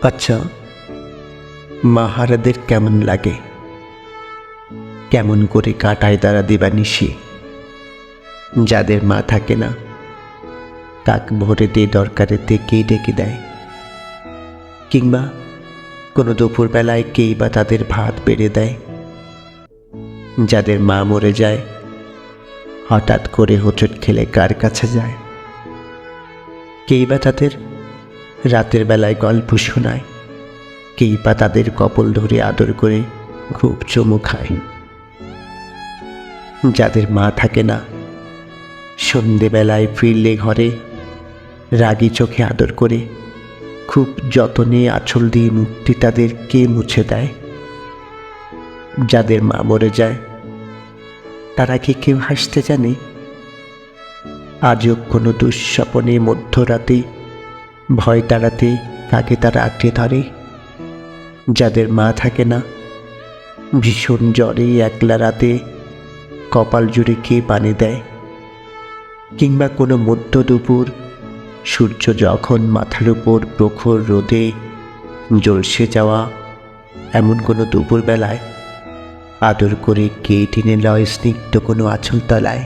আচ্ছা, মাহারাদের কেমন লাগে? কেমন করে কাটায় তারা দিবানিশি? যাদের মা থাকে না, কাক ভোরেতে দরকারেতে কে ডেকে দেয়? কিংবা কোনো দুপুরবেলায় কেই বা তাদের ভাত বেড়ে দেয়? যাদের মা মরে যায়, হঠাৎ করে হোঁচট খেলে কার কাছে যায়? কেই বা তাদের রাতের বেলায় গল্প শোনায়, কেই বা তাদের কপল ধরে আদর করে খুব চুমু খায়। যাদের মা থাকে না, সন্ধেবেলায় ফিরলে ঘরে রাগী চোখে আদর করে খুব যতনে আঁচল দিয়ে মুক্তি তাদের কে মুছে দেয়? যাদের মা মরে যায়, তারা কি কেউ হাসতে জানে? আজও কোনো দুঃস্বপনে মধ্যরাতে ভয় তাড়াতে কাকে তারা আঁকড়ে ধরে? যাদের মা থাকে না, ভীষণ জ্বরে একলা রাতে কপাল জুড়ে কে পানি দেয়? কিংবা কোনো মধ্য দুপুর সূর্য যখন মাথার উপর প্রখর রোদে জ্বলসে যাওয়া এমন কোনো দুপুরবেলায় আদর করে কে টেনে লয় স্নিগ্ধ কোনো আঁচল তলায়?